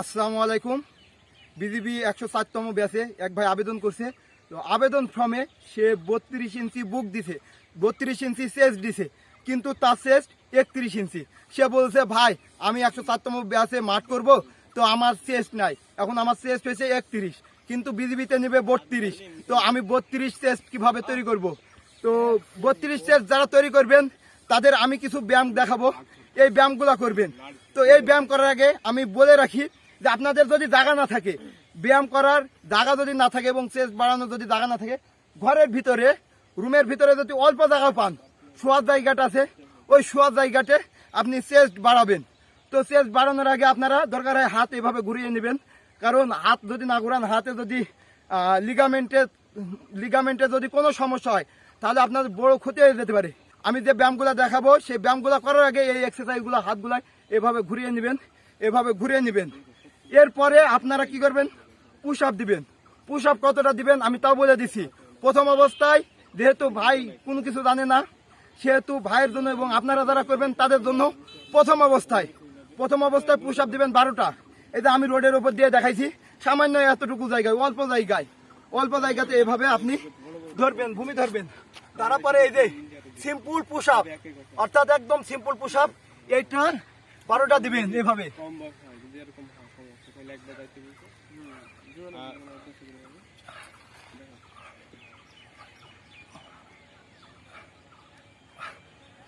আসসালামু আলাইকুম। বিজিবি 107তম ব্যাচে এক ভাই আবেদন করছে। তো আবেদন ফর্মে সে 32 ইঞ্চি বুক দিছে, 32 ইঞ্চি চেস্ট দিছে, কিন্তু তার চেস্ট 31 ইঞ্চি। সে বলছে ভাই আমি 107তম ব্যাচে মাঠ করব, তো আমার চেস্ট নাই, এখন আমার চেস্ট হয়েছে 31, কিন্তু বিজিবিতে নেবে 32। তো আমি 32 চেস্ট কীভাবে তৈরি করব? তো 32 চেস্ট যারা তৈরি করবেন তাদের আমি কিছু ব্যায়াম দেখাবো, এই ব্যায়ামগুলো করবেন। তো এই ব্যায়াম করার আগে আমি বলে রাখি যে আপনাদের যদি জায়গা না থাকে, ব্যায়াম করার জায়গা যদি না থাকে এবং চেস্ট বাড়ানোর যদি জায়গা না থাকে, ঘরের ভিতরে রুমের ভিতরে যদি অল্প জায়গা পান, শোয়ার জায়গাটা আছে, ওই শোয়ার জায়গাতে আপনি চেস্ট বাড়াবেন। তো চেস্ট বাড়ানোর আগে আপনারা দরকার হয় হাত এভাবে ঘুরিয়ে নেবেন, কারণ হাত যদি না ঘুরান, হাতে যদি লিগামেন্টে যদি কোনো সমস্যা হয় তাহলে আপনাদের বড় ক্ষতি হয়ে যেতে পারে। আমি যে ব্যায়ামগুলো দেখাবো সেই ব্যায়ামগুলো করার আগে এই এক্সারসাইজগুলো হাতগুলো এভাবে ঘুরিয়ে নেবেন, এভাবে ঘুরিয়ে নেবেন। এরপরে আপনারা কি করবেন? পুশ আপ দিবেন। পুশ আপ কতটা দিবেন আমি তাও বলে দিছি। প্রথম অবস্থায় যেহেতু ভাই কোনো কিছু জানে না, সেহেতু ভাইয়ের জন্য এবং আপনারা যারা করবেন তাদের জন্য প্রথম অবস্থায় পুশ আপ দিবেন 12টা। এই যে আমি রোডের উপর দিয়ে দেখাইছি, সামান্য এতটুকু জায়গায়, অল্প জায়গাতে এভাবে আপনি ধরবেন, ভূমি ধরবেন। তারপরে এই যে সিম্পল পুশ আপ, অর্থাৎ একদম সিম্পল পুশ আপ, এইটা 12টা দিবেন এভাবে।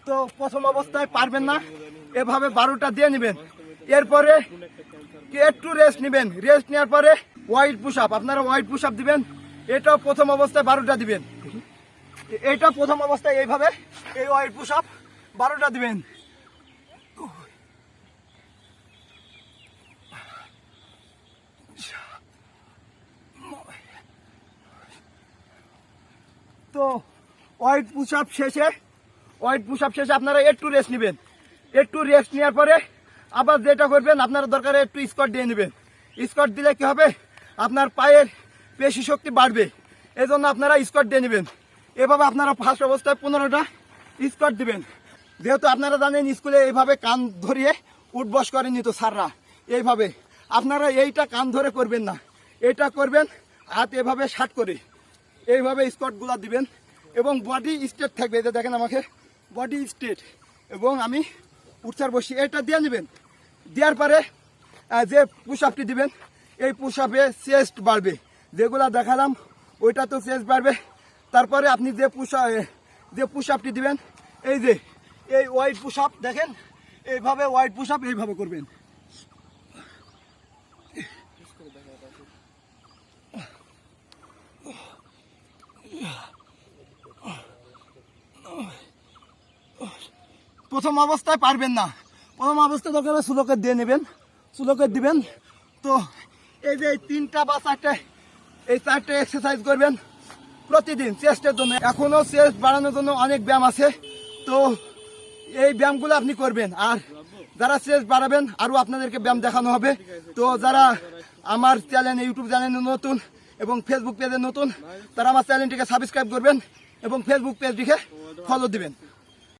তো প্রথম অবস্থায় পারবেন না, এভাবে 12টা দিয়ে নেবেন। এরপরে একটু রেস্ট নেবেন, রেস্ট নেওয়ার পরে ওয়াইড পুশ আপ, আপনারা ওয়াইড পুশ আপ দিবেন। এটাও প্রথম অবস্থায় 12টা দিবেন। এটা প্রথম অবস্থায় এইভাবে এই ওয়াইড পুশ আপ 12টা দিবেন। তো ওয়াইড পুশ আপ শেষে আপনারা একটু রেস্ট নেবেন। একটু রেস্ট নেওয়ার পরে আবার যেটা করবেন, আপনারা দরকারে একটু স্কোয়াট দিয়ে নেবেন। স্কোয়াট দিলে কি হবে? আপনার পায়ের পেশি শক্তি বাড়বে, এই জন্য আপনারা স্কোয়াট দিয়ে নেবেন। এভাবে আপনারা ফার্স্ট অবস্থায় 15টা স্কোয়াট দিবেন। যেহেতু আপনারা জানেন স্কুলে এইভাবে কান ধরিয়ে উঠবস করেনি তো স্যাররা, এইভাবে আপনারা এইটা কান ধরে করবেন না, এটা করবেন হাত এভাবে শার্ট করে, এইভাবে স্কোয়াটগুলো দিবেন এবং বডি স্ট্রেট থাকবে। এই যে দেখেন আমাকে বডি স্ট্রেট, এবং আমি উঠছার বসি, এটা দিয়ে নেবেন। দেওয়ার পরে যে পুশ আপটি দিবেন, এই পুশ আপে চেস্ট বাড়বে, যেগুলো দেখালাম ওইটা তো চেস্ট বাড়বে। তারপরে আপনি যে পুশ আপটি দিবেন, এই যে এই ওয়াইড পুশ আপ দেখেন, এইভাবে ওয়াইড পুশ আপ এইভাবে করবেন। প্রথম অবস্থায় পারবেন না, প্রথম অবস্থায় দরকার স্লোকে দিয়ে নেবেন, স্লোকে দিবেন। তো এই যে 3টা বা 4টে, এই 4টে এক্সারসাইজ করবেন প্রতিদিন চেস্টের জন্য। এখনো চেস্ট বাড়ানোর জন্য অনেক ব্যায়াম আছে, তো এই ব্যায়ামগুলো আপনি করবেন। আর যারা চেস্ট বাড়াবেন আরও আপনাদেরকে ব্যায়াম দেখানো হবে। তো যারা আমার চ্যানেল, ইউটিউব চ্যানেলে নতুন এবং ফেসবুক পেজে নতুন, তারা আমার চ্যানেলটিকে সাবস্ক্রাইব করবেন এবং ফেসবুক পেজটিকে ফলো দিবেন।